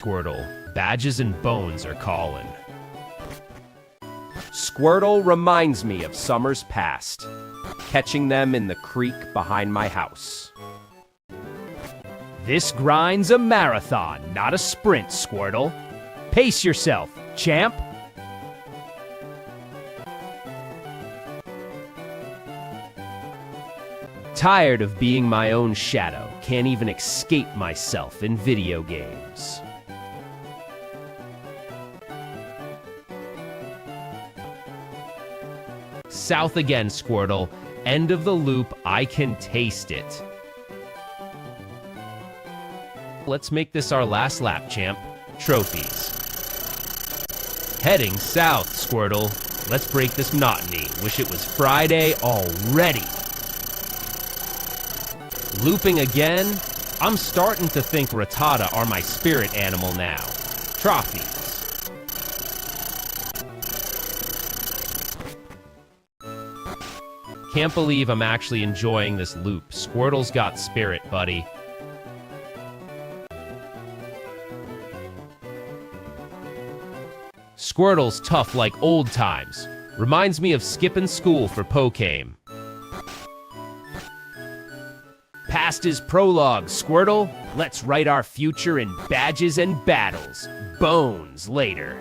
Squirtle, badges and bones are calling. Squirtle reminds me of summers past, catching them in the creek behind my house. This grind's a marathon, not a sprint, Squirtle. Pace yourself, champ. Tired of being my own shadow, can't even escape myself in video games. South again, Squirtle. End of the loop, I can taste it. Let's make this our last lap, champ. Trophies. Heading south, Squirtle. Let's break this monotony. Wish it was Friday already. Looping again? I'm starting to think Rattata are my spirit animal now. Trophies. Can't believe I'm actually enjoying this loop. Squirtle's got spirit, buddy. Squirtle's tough like old times. Reminds me of skipping school for Pokemon. Past is prologue, Squirtle. Let's write our future in badges and battles. Bones later.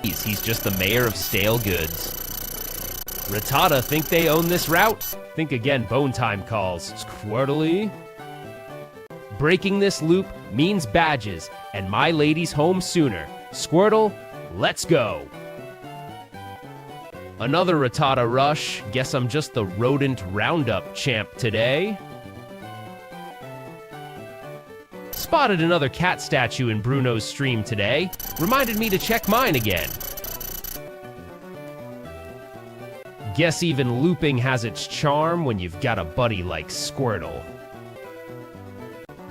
He's just the mayor of stale goods. Rattata think they own this route? Think again, bone time calls. Squirtly. Breaking this loop means badges, and my lady's home sooner. Squirtle, let's go. Another Rattata rush. Guess I'm just the rodent roundup champ today. Spotted another cat statue in Bruno's stream today. Reminded me to check mine again. Guess even looping has its charm when you've got a buddy like Squirtle.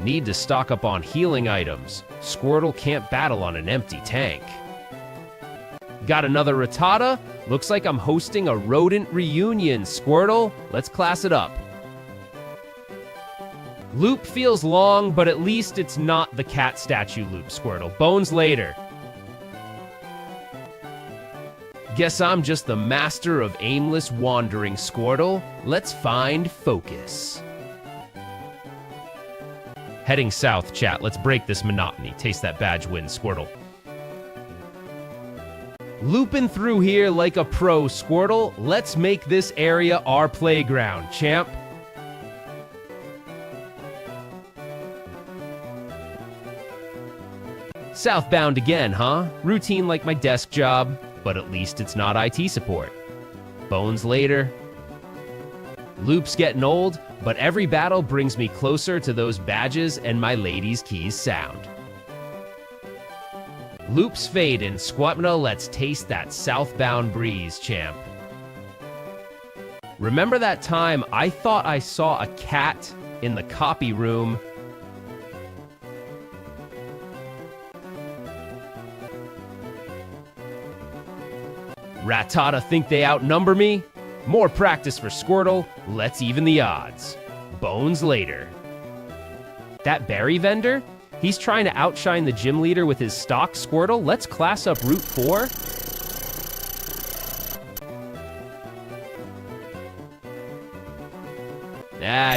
Need to stock up on healing items. Squirtle can't battle on an empty tank. Got another Rattata? Looks like I'm hosting a rodent reunion, Squirtle. Let's class it up. Loop feels long, but at least it's not the cat statue loop, Squirtle. Bones later. Guess I'm just the master of aimless wandering, Squirtle. Let's find focus. Heading south, chat. Let's break this monotony. Taste that badge win, Squirtle. Looping through here like a pro, Squirtle. Let's make this area our playground, champ. Southbound again, huh? Routine like my desk job, but at least it's not IT support. Bones later. Loop's getting old, but every battle brings me closer to those badges and my lady's keys sound. Loops fading, Squatmina, let's taste that southbound breeze, champ. Remember that time I thought I saw a cat in the copy room? Rattata think they outnumber me? More practice for Squirtle, let's even the odds. Bones later. That berry vendor? He's trying to outshine the gym leader with his stock, Squirtle. Let's class up Route 4.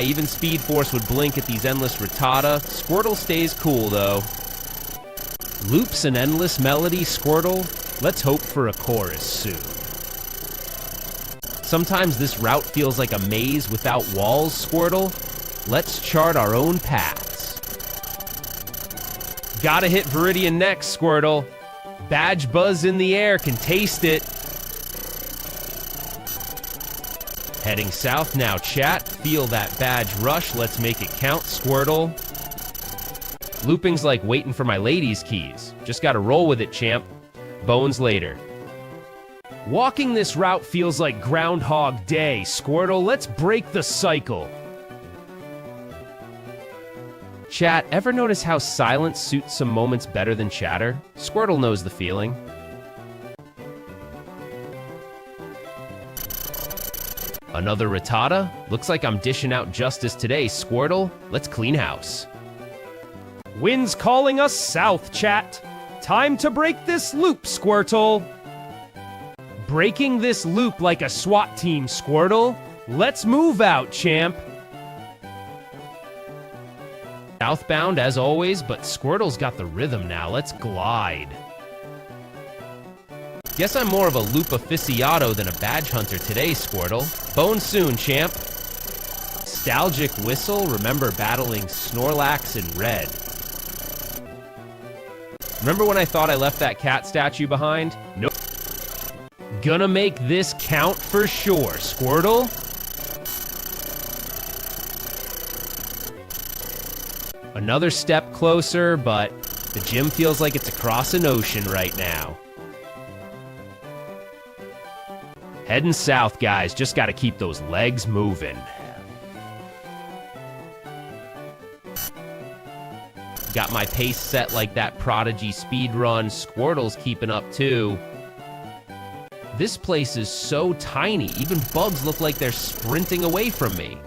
Even Speed Force would blink at these endless Rattata. Squirtle stays cool, though. Loops an endless melody, Squirtle. Let's hope for a chorus soon. Sometimes this route feels like a maze without walls, Squirtle. Let's chart our own paths. Gotta hit Viridian next, Squirtle. Badge buzz in the air, can taste it. Heading south now, chat. Feel that badge rush, let's make it count, Squirtle. Looping's like waiting for my lady's keys. Just gotta roll with it, champ. Bones later. Walking this route feels like Groundhog Day, Squirtle. Let's break the cycle. Chat, ever notice how silence suits some moments better than chatter? Squirtle knows the feeling. Another Rattata? Looks like I'm dishing out justice today, Squirtle. Let's clean house. Wind's calling us south, chat. Time to break this loop, Squirtle. Breaking this loop like a SWAT team, Squirtle. Let's move out, champ. Southbound as always, but Squirtle's got the rhythm now. Let's glide. Guess I'm more of a loop aficionado than a badge hunter today, Squirtle. Bone soon, champ. Nostalgic whistle, remember battling Snorlax in red. Remember when I thought I left that cat statue behind? Nope. Gonna make this count for sure, Squirtle. Another step closer, but the gym feels like it's across an ocean right now. Heading south, guys. Just gotta keep those legs moving. Got my pace set like that Prodigy speedrun. Squirtle's keeping up too. This place is so tiny, even bugs look like they're sprinting away from me.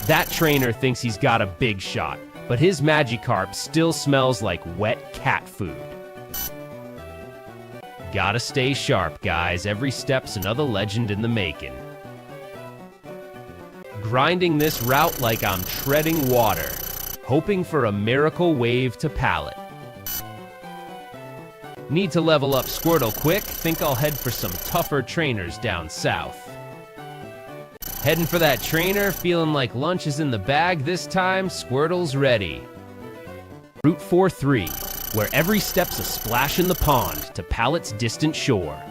That trainer thinks he's got a big shot, but his Magikarp still smells like wet cat food. Gotta stay sharp, guys. Every step's another legend in the making. Grinding this route like I'm treading water, hoping for a miracle wave to pallet. Need to level up Squirtle quick. Think I'll head for some tougher trainers down south. Heading for that trainer, feeling like lunch is in the bag this time. Squirtle's ready. Route 43, where every step's a splash in the pond to Pallet's distant shore.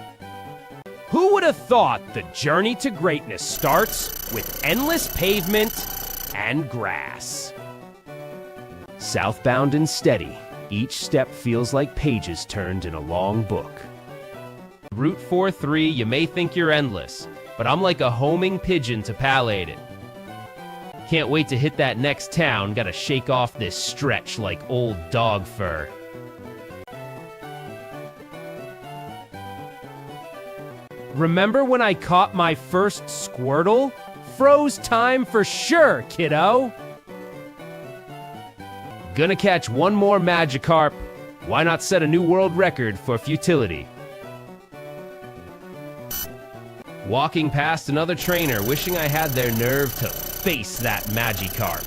Who would have thought the journey to greatness starts with endless pavement and grass? Southbound and steady, each step feels like pages turned in a long book. Route 43, you may think you're endless, but I'm like a homing pigeon to palliate it. Can't wait to hit that next town, gotta shake off this stretch like old dog fur. Remember when I caught my first Squirtle? Froze time for sure, kiddo! Gonna catch one more Magikarp. Why not set a new world record for futility? Walking past another trainer, wishing I had their nerve to face that Magikarp.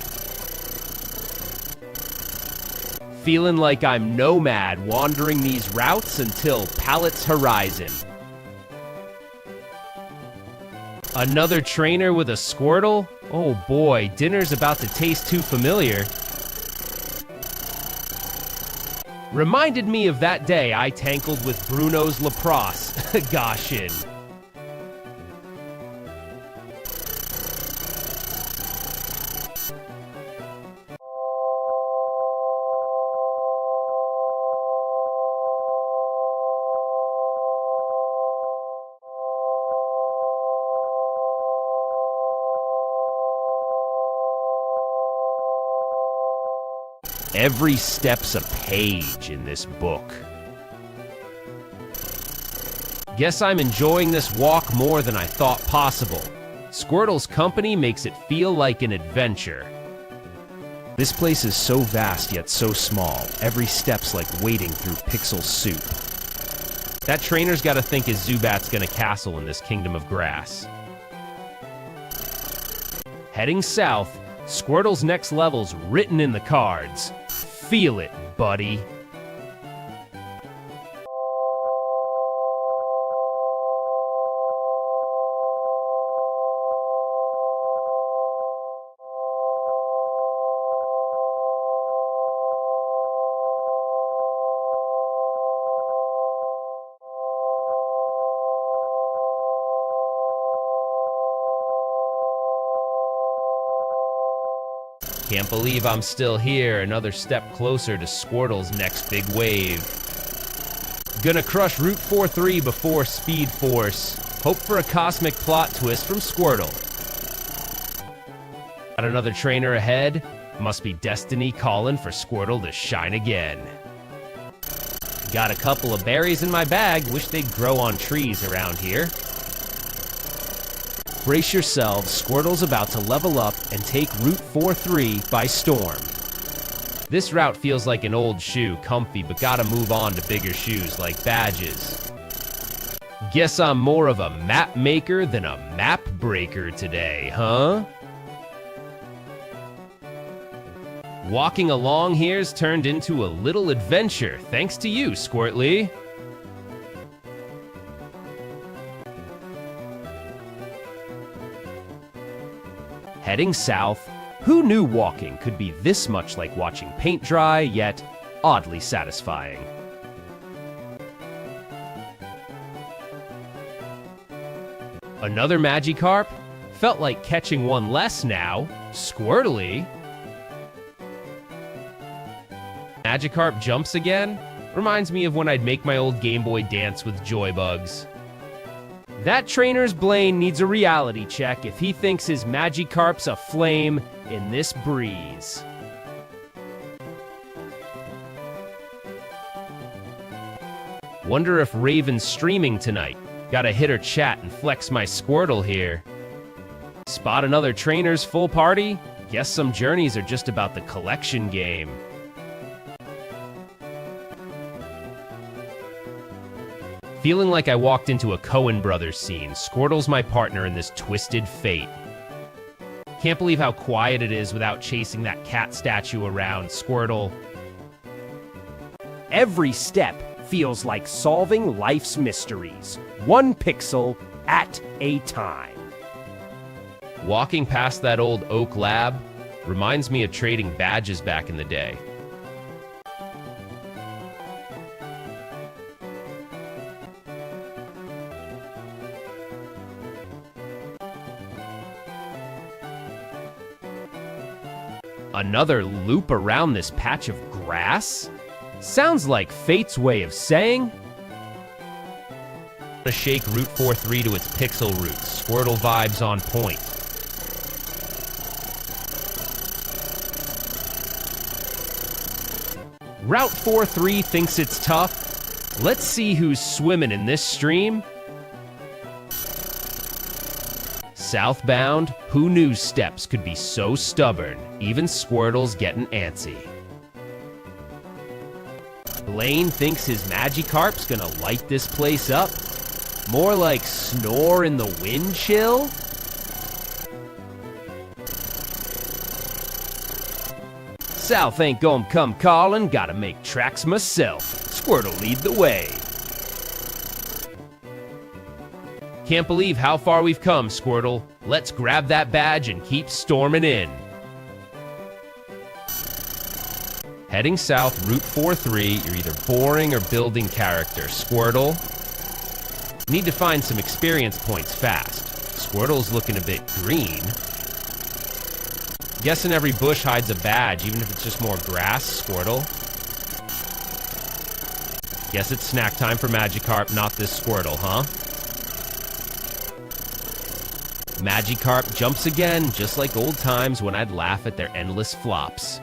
Feeling like I'm nomad wandering these routes until Pallet's horizon. Another trainer with a Squirtle? Oh boy, dinner's about to taste too familiar. Reminded me of that day I tangled with Bruno's Lacrosse. Goshin. Every step's a page in this book. Guess I'm enjoying this walk more than I thought possible. Squirtle's company makes it feel like an adventure. This place is so vast yet so small. Every step's like wading through pixel soup. That trainer's gotta think his Zubat's gonna castle in this kingdom of grass. Heading south, Squirtle's next level's written in the cards. Feel it, buddy. Can't believe I'm still here, another step closer to Squirtle's next big wave. Gonna crush Route 43 before Speed Force. Hope for a cosmic plot twist from Squirtle. Got another trainer ahead? Must be destiny calling for Squirtle to shine again. Got a couple of berries in my bag, wish they'd grow on trees around here. Brace yourselves, Squirtle's about to level up and take Route 43 by storm. This route feels like an old shoe, comfy, but gotta move on to bigger shoes like badges. Guess I'm more of a map maker than a map breaker today, huh? Walking along here's turned into a little adventure, thanks to you, Squirtly. Heading south, who knew walking could be this much like watching paint dry, yet oddly satisfying? Another Magikarp? Felt like catching one less now. Squirtly. Magikarp jumps again? Reminds me of when I'd make my old Game Boy dance with Joybugs. That trainer's Blaine needs a reality check if he thinks his Magikarp's a flame in this breeze. Wonder if Raven's streaming tonight. Gotta hit her chat and flex my Squirtle here. Spot another trainer's full party? Guess some journeys are just about the collection game. Feeling like I walked into a Coen Brothers scene, Squirtle's my partner in this twisted fate. Can't believe how quiet it is without chasing that cat statue around, Squirtle. Every step feels like solving life's mysteries, one pixel at a time. Walking past that old oak lab reminds me of trading badges back in the day. Another loop around this patch of grass? Sounds like fate's way of saying. To shake Route 43 to its pixel roots. Squirtle vibes on point. Route 43 thinks it's tough. Let's see who's swimming in this stream. Southbound, who knew steps could be so stubborn? Even Squirtle's getting antsy. Blaine thinks his Magikarp's gonna light this place up. More like snore in the wind chill? South ain't gonna come calling, gotta make tracks myself. Squirtle lead the way. Can't believe how far we've come, Squirtle. Let's grab that badge and keep storming in. Heading south, Route 43, you're either boring or building character, Squirtle. Need to find some experience points fast. Squirtle's looking a bit green. Guessing every bush hides a badge, even if it's just more grass, Squirtle. Guess it's snack time for Magikarp, not this Squirtle, huh? Magikarp jumps again, just like old times when I'd laugh at their endless flops.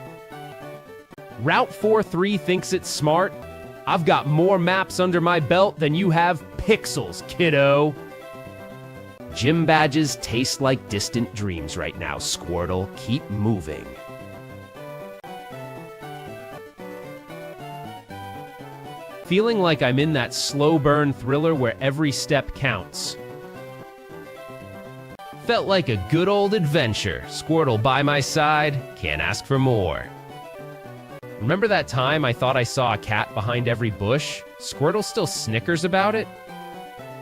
Route 43 thinks it's smart. I've got more maps under my belt than you have pixels, kiddo. Gym badges taste like distant dreams right now, Squirtle. Keep moving. Feeling like I'm in that slow burn thriller where every step counts. Felt like a good old adventure. Squirtle by my side, can't ask for more. Remember that time I thought I saw a cat behind every bush? Squirtle still snickers about it?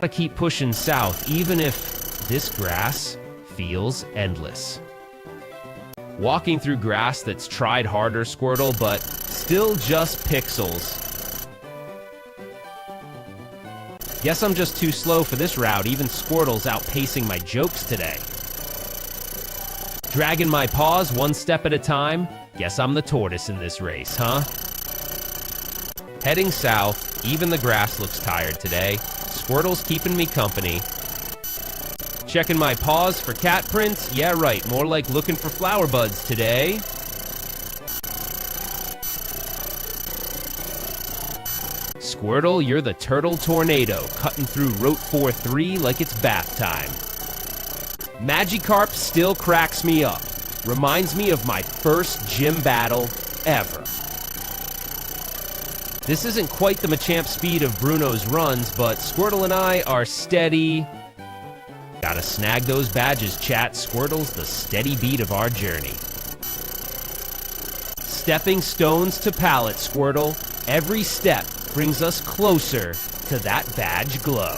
I keep pushing south, even if this grass feels endless. Walking through grass that's tried harder, Squirtle, but still just pixels. Guess I'm just too slow for this route. Even Squirtle's outpacing my jokes today. Dragging my paws one step at a time. Guess I'm the tortoise in this race, huh? Heading south, even the grass looks tired today. Squirtle's keeping me company. Checking my paws for cat prints? Yeah, right, more like looking for flower buds today. Squirtle, you're the turtle tornado, cutting through Route 43 like it's bath time. Magikarp still cracks me up. Reminds me of my first gym battle ever. This isn't quite the Machamp speed of Bruno's runs, but Squirtle and I are steady. Gotta snag those badges, chat. Squirtle's the steady beat of our journey. Stepping stones to pallet, Squirtle. Every step brings us closer to that badge glow.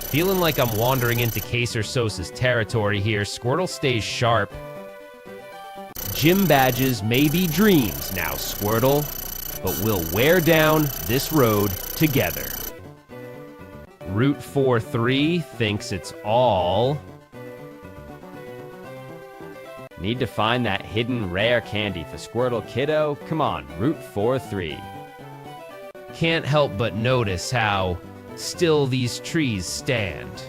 Feeling like I'm wandering into Caser Sosa's territory here, Squirtle stays sharp. Gym badges may be dreams now, Squirtle, but we'll wear down this road together. Route 43 thinks it's all. Need to find that hidden rare candy for Squirtle Kiddo? Come on, Route 43. Can't help but notice how still these trees stand.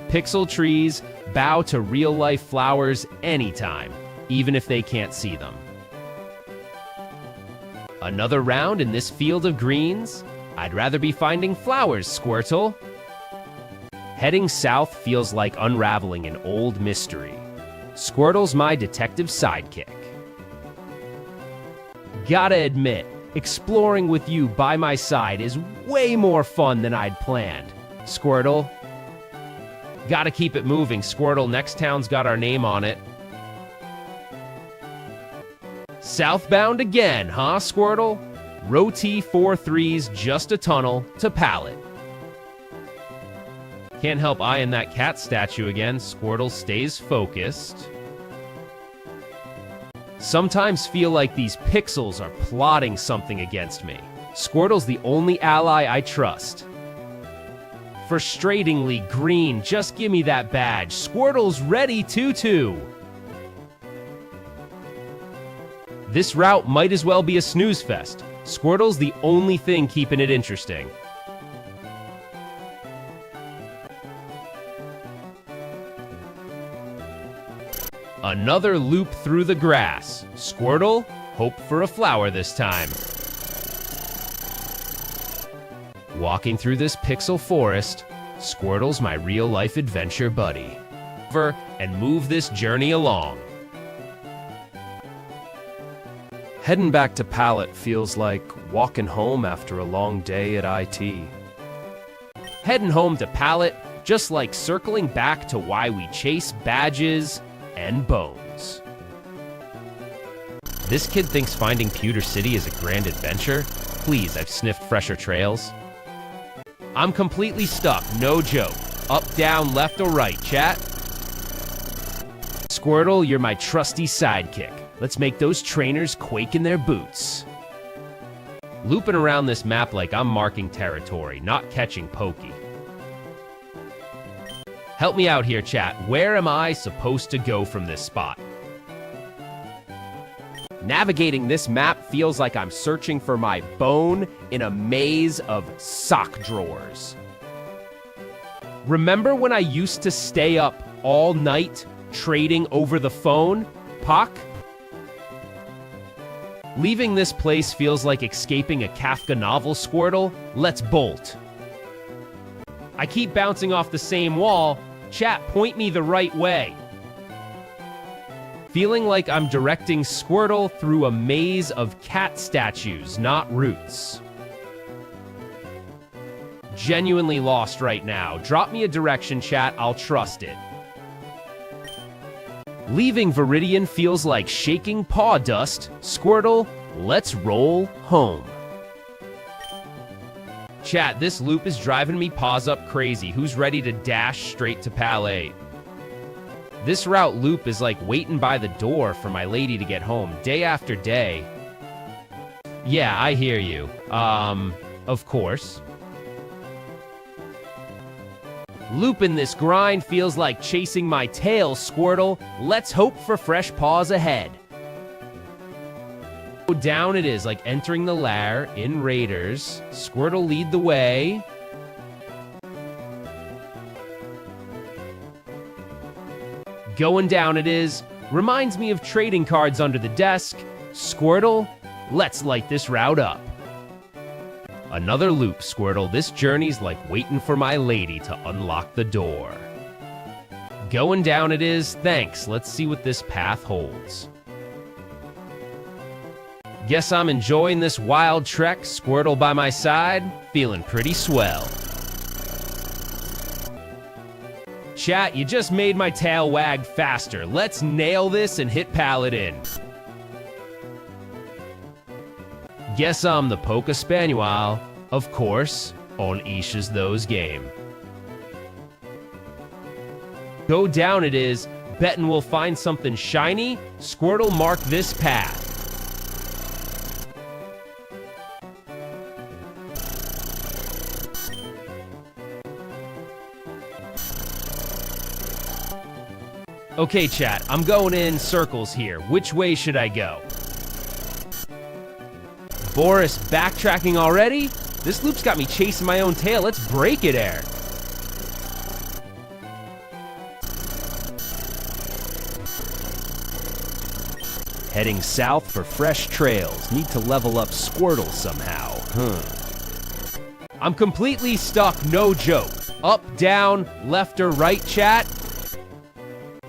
Pixel trees bow to real-life flowers anytime, even if they can't see them. Another round in this field of greens? I'd rather be finding flowers, Squirtle. Heading south feels like unraveling an old mystery. Squirtle's my detective sidekick. Gotta admit, exploring with you by my side is way more fun than I'd planned. Squirtle. Gotta keep it moving, Squirtle. Next town's got our name on it. Southbound again, huh, Squirtle? Row T43's just a tunnel to pallet. Can't help eyeing that cat statue again. Squirtle stays focused. Sometimes feel like these pixels are plotting something against me. Squirtle's the only ally I trust. Frustratingly green, just give me that badge. Squirtle's ready, Tutu. This route might as well be a snooze fest. Squirtle's the only thing keeping it interesting. Another loop through the grass. Squirtle, hope for a flower this time. Walking through this pixel forest, Squirtle's my real-life adventure buddy. And move this journey along. Heading back to Pallet feels like walking home after a long day at IT. Heading home to Pallet, just like circling back to why we chase badges and bones. This kid thinks finding Pewter City is a grand adventure? Please, I've sniffed fresher trails. I'm completely stuck, no joke. Up, down, left, or right, chat? Squirtle, you're my trusty sidekick. Let's make those trainers quake in their boots. Looping around this map like I'm marking territory, not catching Pokey. Help me out here, chat. Where am I supposed to go from this spot? Navigating this map feels like I'm searching for my bone in a maze of sock drawers. Remember when I used to stay up all night trading over the phone, Pock? Leaving this place feels like escaping a Kafka novel, Squirtle. Let's bolt. I keep bouncing off the same wall. Chat, point me the right way. Feeling like I'm directing Squirtle through a maze of cat statues, not roots. Genuinely lost right now. Drop me a direction, chat. I'll trust it. Leaving Viridian feels like shaking paw dust. Squirtle, let's roll home. Chat, this loop is driving me paws up crazy. Who's ready to dash straight to Palais? This route loop is like waiting by the door for my lady to get home, day after day. Yeah, I hear you. Of course. Looping this grind feels like chasing my tail, Squirtle. Let's hope for fresh paws ahead. Down it is, like entering the lair in Raiders. Squirtle lead the way. Going down it is. Reminds me of trading cards under the desk. Squirtle, let's light this route up. Another loop, Squirtle. This journey's like waiting for my lady to unlock the door. Going down it is. Thanks. Let's see what this path holds. Guess I'm enjoying this wild trek, Squirtle by my side, feeling pretty swell. Chat, you just made my tail wag faster. Let's nail this and hit Paladin. Guess I'm the Polka Spaniel, of course, on Isha's Those game. Go down it is, bettin' we'll find something shiny. Squirtle, mark this path. Okay, chat, I'm going in circles here. Which way should I go? Boris, backtracking already? This loop's got me chasing my own tail. Let's break it, Air. Heading south for fresh trails. Need to level up Squirtle somehow. I'm completely stuck, no joke. Up, down, left or right, chat?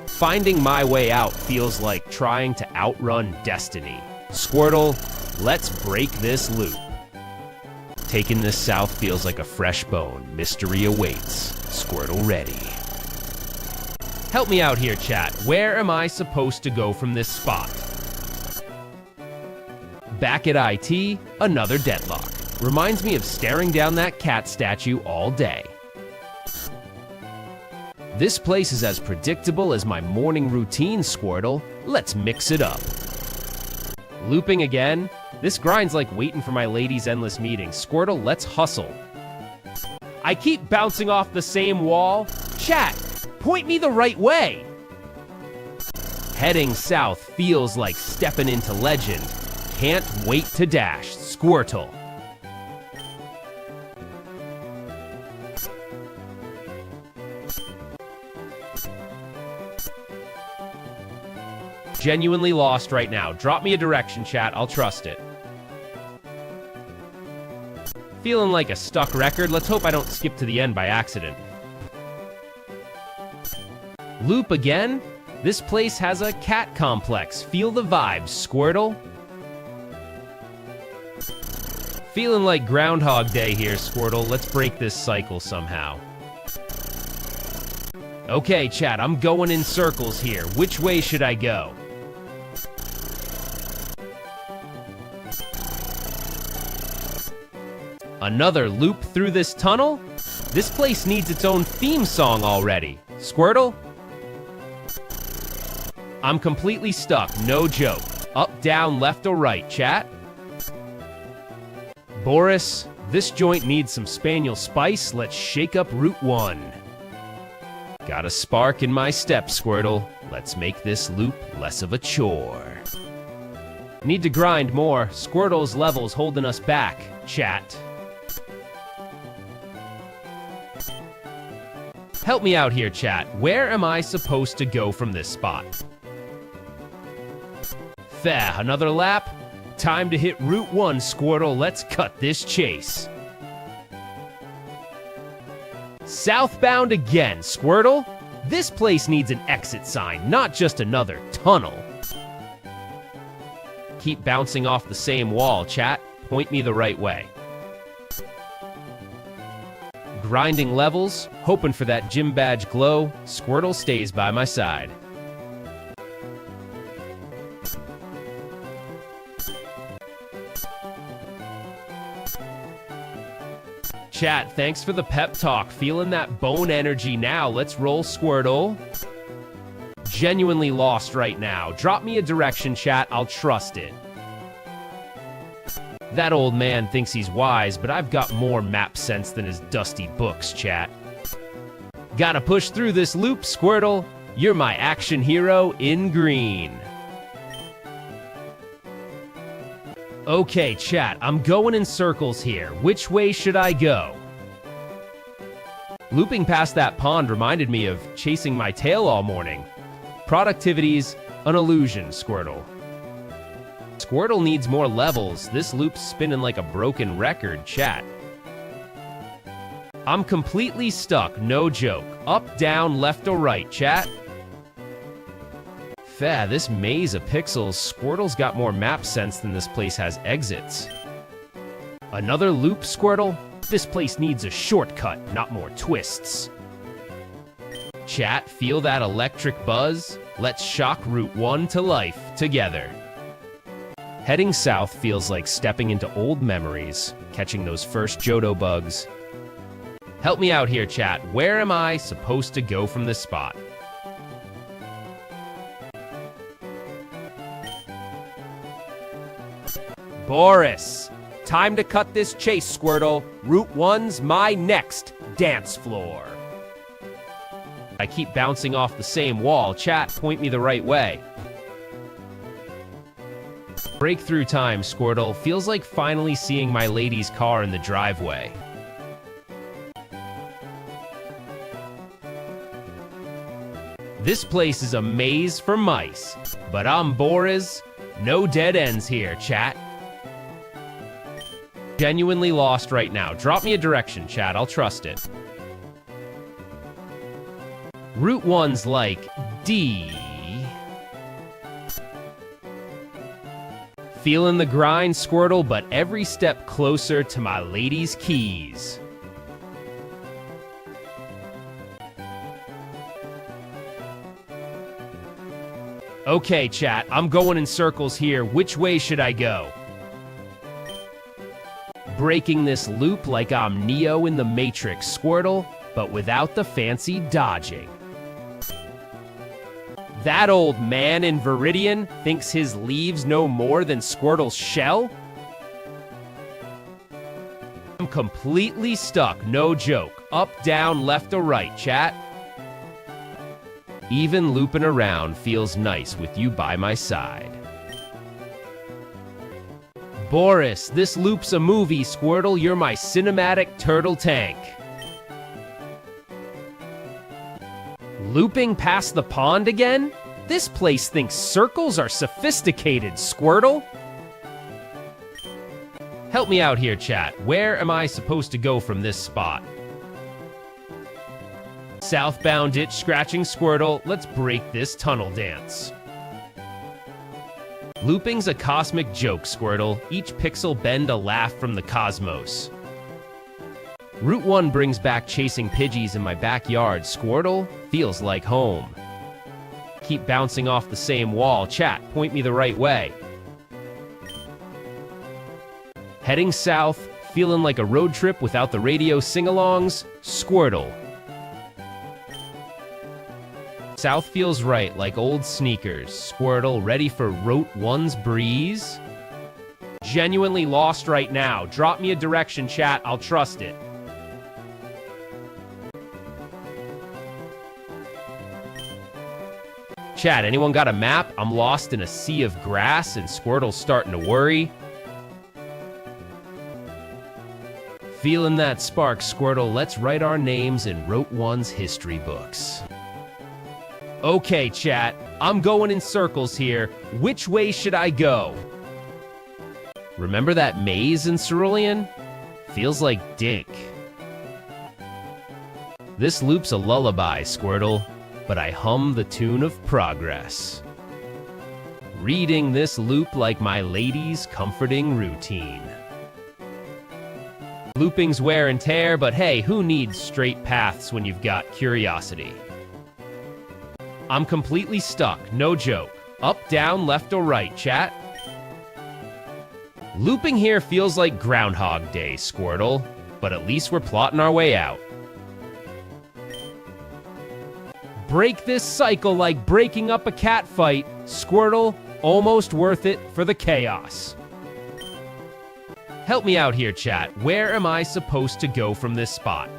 Finding my way out feels like trying to outrun destiny. Squirtle, let's break this loop. Taking this south feels like a fresh bone. Mystery awaits. Squirtle ready. Help me out here, chat. Where am I supposed to go from this spot? Back at IT, another deadlock. Reminds me of staring down that cat statue all day. This place is as predictable as my morning routine, Squirtle. Let's mix it up. Looping again? This grind's like waiting for my lady's endless meetings. Squirtle, let's hustle. I keep bouncing off the same wall. Chat, point me the right way. Heading south feels like stepping into legend. Can't wait to dash. Squirtle. Genuinely lost right now. Drop me a direction, chat. I'll trust it. Feeling like a stuck record. Let's hope I don't skip to the end by accident. Loop again? This place has a cat complex. Feel the vibes, Squirtle. Feeling like Groundhog Day here, Squirtle. Let's break this cycle somehow. Okay, chat, I'm going in circles here. Which way should I go? Another loop through this tunnel? This place needs its own theme song already. Squirtle? I'm completely stuck, no joke. Up, down, left or right, chat? Boris, this joint needs some spaniel spice. Let's shake up Route 1. Got a spark in my step, Squirtle. Let's make this loop less of a chore. Need to grind more. Squirtle's level's holding us back, chat. Help me out here, chat. Where am I supposed to go from this spot? Fair, another lap? Time to hit Route 1, Squirtle. Let's cut this chase. Southbound again, Squirtle. This place needs an exit sign, not just another tunnel. Keep bouncing off the same wall, chat. Point me the right way. Grinding levels, hoping for that gym badge glow. Squirtle stays by my side. Chat, thanks for the pep talk. Feeling that bone energy now. Let's roll, Squirtle. Genuinely lost right now. Drop me a direction, chat. I'll trust it. That old man thinks he's wise, but I've got more map sense than his dusty books, chat. Gotta push through this loop, Squirtle. You're my action hero in green. Okay, chat, I'm going in circles here. Which way should I go? Looping past that pond reminded me of chasing my tail all morning. Productivity's an illusion, Squirtle. Squirtle needs more levels. This loop's spinning like a broken record, chat. I'm completely stuck, no joke. Up, down, left or right, chat? Fair, this maze of pixels, Squirtle's got more map sense than this place has exits. Another loop, Squirtle? This place needs a shortcut, not more twists. Chat, feel that electric buzz? Let's shock Route 1 to life together. Heading south feels like stepping into old memories, catching those first Johto bugs. Help me out here, chat. Where am I supposed to go from this spot? Boris, time to cut this chase, Squirtle. Route 1's my next dance floor. I keep bouncing off the same wall. Chat, point me the right way. Breakthrough time, Squirtle. Feels like finally seeing my lady's car in the driveway. This place is a maze for mice, but I'm Boris. No dead ends here, chat. Genuinely lost right now. Drop me a direction, chat. I'll trust it. Route 1's like D. Feeling the grind, Squirtle, but every step closer to my lady's keys. Okay, chat, I'm going in circles here. Which way should I go? Breaking this loop like I'm Neo in the Matrix, Squirtle, but without the fancy dodging. That old man in Viridian thinks his leaves know more than Squirtle's shell? I'm completely stuck, no joke. Up, down, left, or right, chat. Even looping around feels nice with you by my side. Boris, this loop's a movie, Squirtle. You're my cinematic turtle tank. Looping past the pond again? This place thinks circles are sophisticated, Squirtle. Help me out here, chat. Where am I supposed to go from this spot? Southbound ditch scratching, Squirtle. Let's break this tunnel dance. Looping's a cosmic joke, Squirtle. Each pixel bend a laugh from the cosmos. Route 1 brings back chasing Pidgeys in my backyard. Squirtle feels like home. Keep bouncing off the same wall. Chat, point me the right way. Heading south, feeling like a road trip without the radio sing-alongs. Squirtle. South feels right, like old sneakers. Squirtle, ready for Route 1's breeze? Genuinely lost right now. Drop me a direction, chat. I'll trust it. Chat, anyone got a map? I'm lost in a sea of grass and Squirtle's starting to worry. Feeling that spark, Squirtle. Let's write our names in Route 1's history books. Okay, chat, I'm going in circles here. Which way should I go? Remember that maze in Cerulean? Feels like Dink. This loop's a lullaby, Squirtle, but I hum the tune of progress. Reading this loop like my lady's comforting routine. Looping's wear and tear, but hey, who needs straight paths when you've got curiosity? I'm completely stuck, no joke. Up, down, left, or right, chat? Looping here feels like Groundhog Day, Squirtle, but at least we're plotting our way out. Break this cycle like breaking up a cat fight. Squirtle, almost worth it for the chaos. Help me out here, chat. Where am I supposed to go from this spot?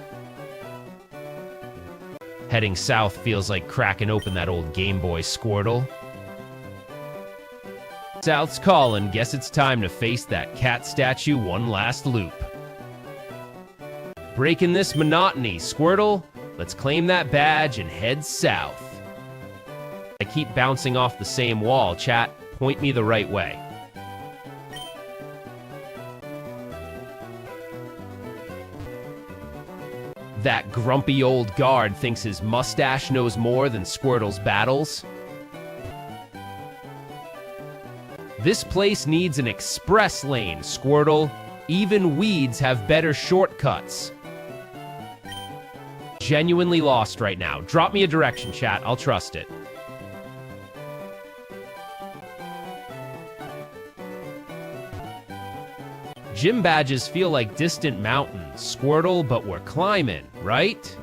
Heading south feels like cracking open that old Game Boy, Squirtle. South's calling. Guess it's time to face that cat statue one last loop. Breaking this monotony, Squirtle. Let's claim that badge and head south. I keep bouncing off the same wall. Chat, point me the right way. That grumpy old guard thinks his mustache knows more than Squirtle's battles. This place needs an express lane, Squirtle. Even weeds have better shortcuts. Genuinely lost right now. Drop me a direction, chat. I'll trust it. Gym badges feel like distant mountains, Squirtle, but we're climbing, right?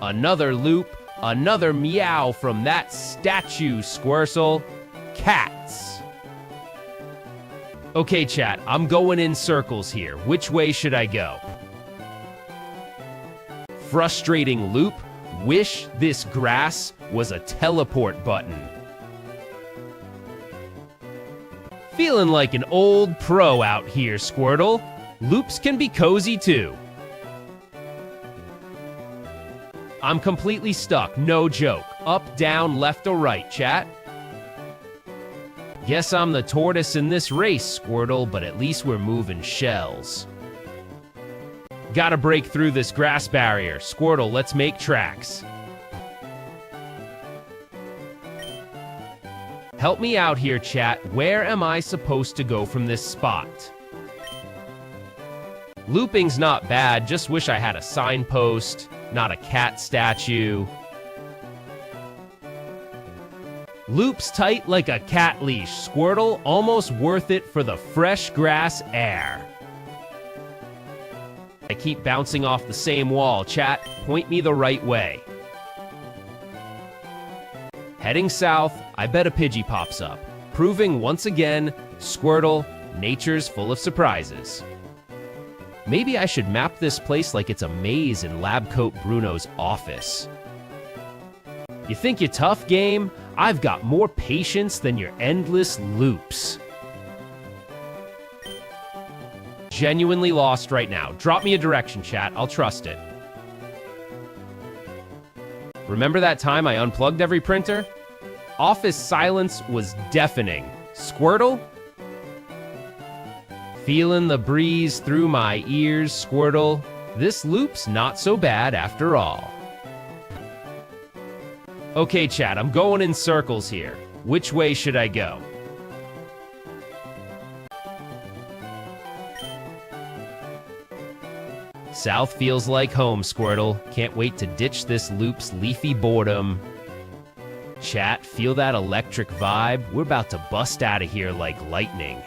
Another loop, another meow from that statue, Squirtle. Cats. Okay, chat, I'm going in circles here. Which way should I go? Frustrating loop. Wish this grass was a teleport button. Feeling like an old pro out here, Squirtle. Loops can be cozy too. I'm completely stuck, no joke. Up, down, left, or right, chat? Guess I'm the tortoise in this race, Squirtle, but at least we're moving shells. Gotta break through this grass barrier. Squirtle, let's make tracks. Help me out here, chat. Where am I supposed to go from this spot? Looping's not bad, just wish I had a signpost, not a cat statue. Loops tight like a cat leash, Squirtle, almost worth it for the fresh grass air. I keep bouncing off the same wall, chat. Point me the right way. Heading south, I bet a Pidgey pops up, proving once again, Squirtle, nature's full of surprises. Maybe I should map this place like it's a maze in Labcoat Bruno's office. You think you're tough, game? I've got more patience than your endless loops. Genuinely lost right now. Drop me a direction, chat. I'll trust it. Remember that time I unplugged every printer? Office silence was deafening. Squirtle? Feeling the breeze through my ears, Squirtle. This loop's not so bad after all. Okay, chat, I'm going in circles here. Which way should I go? South feels like home, Squirtle. Can't wait to ditch this loop's leafy boredom. Chat, feel that electric vibe? We're about to bust out of here like lightning.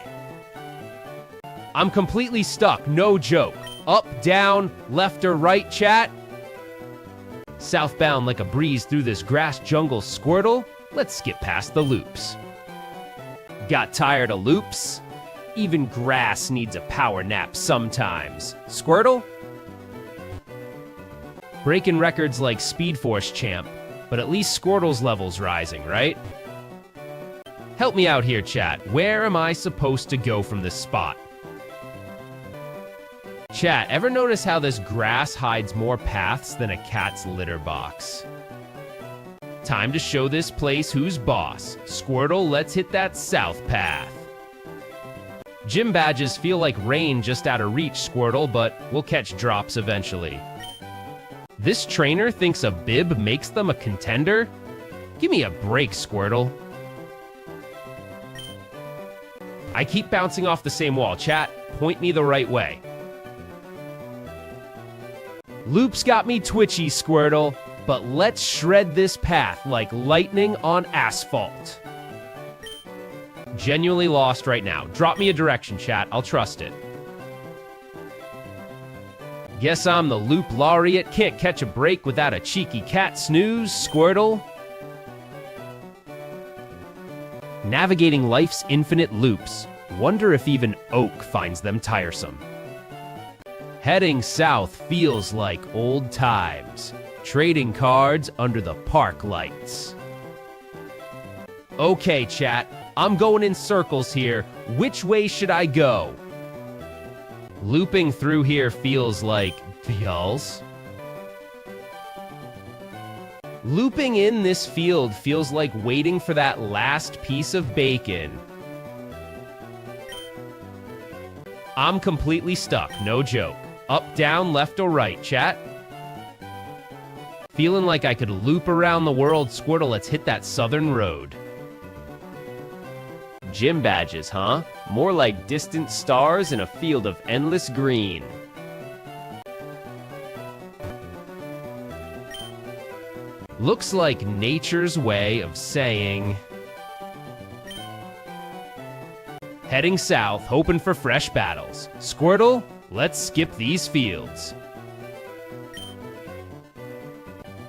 I'm completely stuck, no joke. Up, down, left or right, chat? Southbound like a breeze through this grass jungle, Squirtle. Let's skip past the loops. Got tired of loops? Even grass needs a power nap sometimes. Squirtle? Breaking records like Speed Force champ, but at least Squirtle's level's rising, right? Help me out here, chat. Where am I supposed to go from this spot? Chat, ever notice how this grass hides more paths than a cat's litter box? Time to show this place who's boss. Squirtle, let's hit that south path. Gym badges feel like rain just out of reach, Squirtle, but we'll catch drops eventually. This trainer thinks a bib makes them a contender? Give me a break, Squirtle. I keep bouncing off the same wall. Chat, point me the right way. Loops got me twitchy, Squirtle, but let's shred this path like lightning on asphalt. Genuinely lost right now. Drop me a direction, chat. I'll trust it. Guess I'm the loop laureate. Can't catch a break without a cheeky cat snooze, Squirtle. Navigating life's infinite loops. Wonder if even Oak finds them tiresome. Heading south feels like old times. Trading cards under the park lights. Okay, chat. I'm going in circles here. Which way should I go? Looping through here feels like feels. Looping in this field feels like waiting for that last piece of bacon. I'm completely stuck, no joke. Up, down, left, or right, chat? Feeling like I could loop around the world, Squirtle, let's hit that southern road. Gym badges, huh? More like distant stars in a field of endless green. Looks like nature's way of saying... Heading south, hoping for fresh battles. Squirtle, let's skip these fields.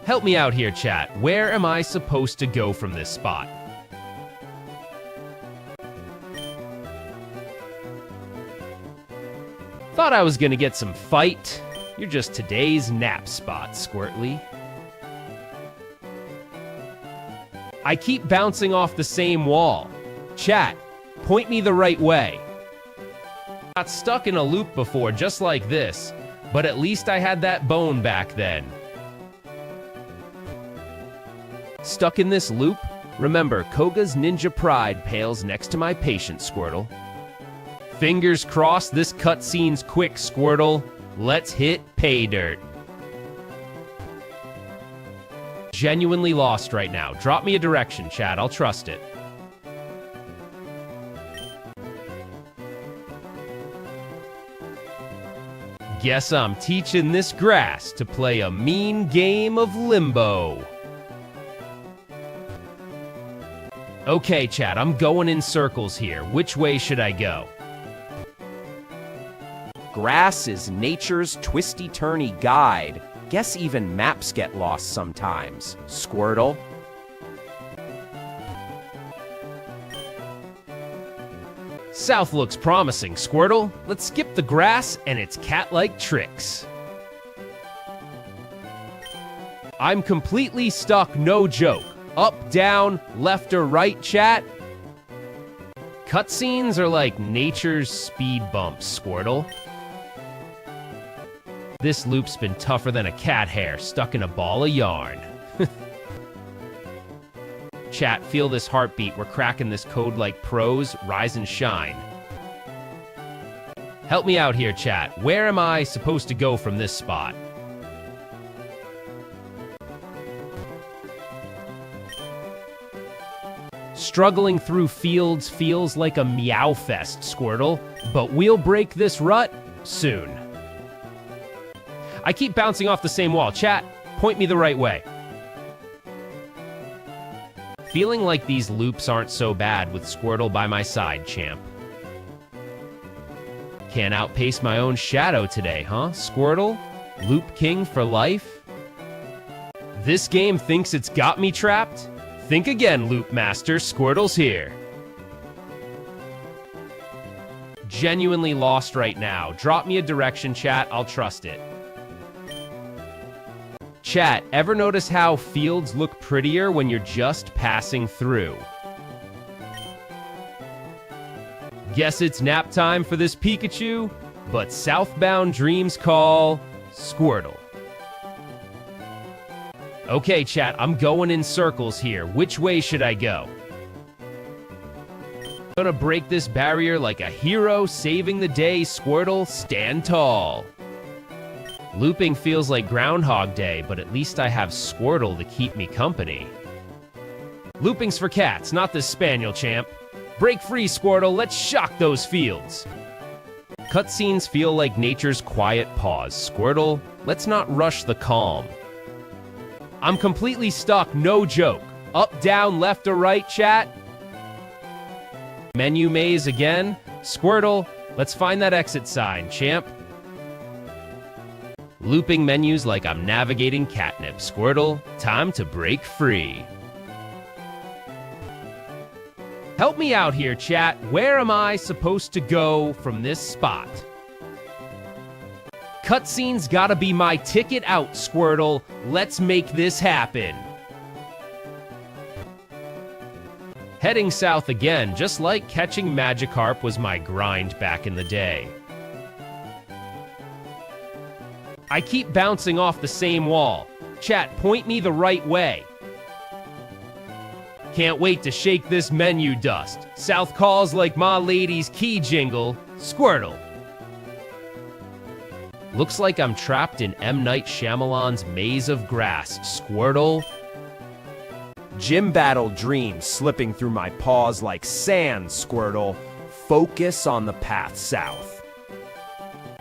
Help me out here, chat. Where am I supposed to go from this spot? Thought I was gonna get some fight. You're just today's nap spot, Squirtly. I keep bouncing off the same wall. Chat, point me the right way. Got stuck in a loop before, just like this, but at least I had that bone back then. Stuck in this loop? Remember, Koga's ninja pride pales next to my patience, Squirtle. Fingers crossed this cutscene's quick, Squirtle. Let's hit pay dirt. Genuinely lost right now. Drop me a direction, chat. I'll trust it. Guess I'm teaching this grass to play a mean game of limbo. Okay, chat, I'm going in circles here. Which way should I go? Grass is nature's twisty-turny guide. Guess even maps get lost sometimes, Squirtle. South looks promising, Squirtle. Let's skip the grass and its cat-like tricks. I'm completely stuck, no joke. Up, down, left or right, chat? Cutscenes are like nature's speed bumps, Squirtle. This loop's been tougher than a cat hair stuck in a ball of yarn. Chat, feel this heartbeat. We're cracking this code like pros. Rise and shine. Help me out here, chat. Where am I supposed to go from this spot? Struggling through fields feels like a meow fest, Squirtle, but we'll break this rut soon. I keep bouncing off the same wall. Chat, point me the right way. Feeling like these loops aren't so bad with Squirtle by my side, champ. Can't outpace my own shadow today, huh, Squirtle? Loop king for life? This game thinks it's got me trapped? Think again, Loop Master. Squirtle's here. Genuinely lost right now. Drop me a direction, chat. I'll trust it. Chat, ever notice how fields look prettier when you're just passing through? Guess it's nap time for this Pikachu, but southbound dreams call Squirtle. Okay, chat, I'm going in circles here. Which way should I go? Gonna break this barrier like a hero saving the day, Squirtle. Stand tall. Looping feels like Groundhog Day, but at least I have Squirtle to keep me company. Looping's for cats, not this spaniel, champ. Break free, Squirtle. Let's shock those fields. Cutscenes feel like nature's quiet pause. Squirtle, let's not rush the calm. I'm completely stuck, no joke. Up, down, left or right, chat? Menu maze again? Squirtle, let's find that exit sign, champ. Looping menus like I'm navigating catnip. Squirtle, time to break free. Help me out here, chat. Where am I supposed to go from this spot? Cutscene's gotta be my ticket out, Squirtle. Let's make this happen. Heading south again, just like catching Magikarp was my grind back in the day. I keep bouncing off the same wall. Chat, point me the right way. Can't wait to shake this menu dust. South calls like my lady's key jingle. Squirtle. Looks like I'm trapped in M. Night Shyamalan's maze of grass. Squirtle. Gym battle dreams slipping through my paws like sand, Squirtle. Focus on the path south.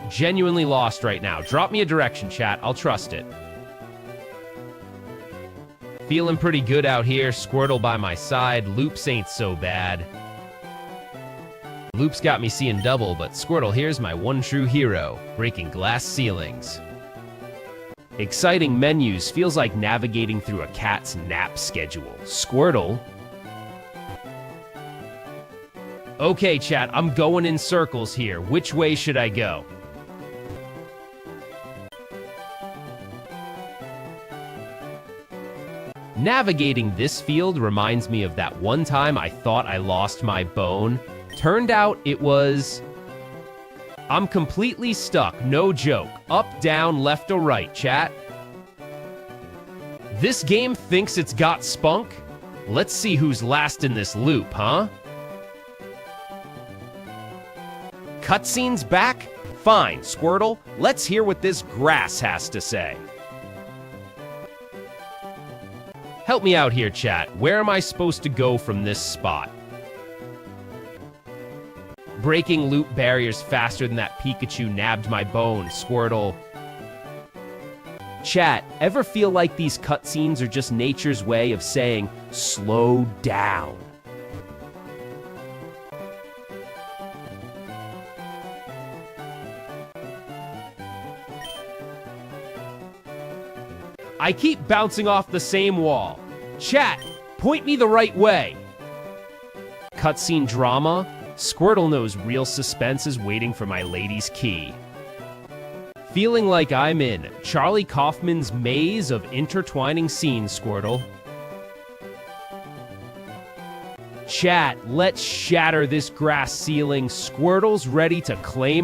Genuinely lost right now. Drop me a direction, chat. I'll trust it. Feeling pretty good out here. Squirtle by my side. Loops ain't so bad. Loops got me seeing double, but Squirtle here's my one true hero, breaking glass ceilings. Exciting menus feels like navigating through a cat's nap schedule. Squirtle. Okay, chat, I'm going in circles here. Which way should I go? Navigating this field reminds me of that one time I thought I lost my bone. Turned out it was... I'm completely stuck, no joke. Up, down, left, or right, chat. This game thinks it's got spunk? Let's see who's last in this loop, huh? Cutscene's back? Fine, Squirtle. Let's hear what this grass has to say. Help me out here, chat. Where am I supposed to go from this spot? Breaking loop barriers faster than that Pikachu nabbed my bone, Squirtle. Chat, ever feel like these cutscenes are just nature's way of saying, slow down? I keep bouncing off the same wall. Chat, point me the right way. Cutscene drama? Squirtle knows real suspense is waiting for my lady's key. Feeling like I'm in Charlie Kaufman's maze of intertwining scenes, Squirtle. Chat, let's shatter this grass ceiling. Squirtle's ready to claim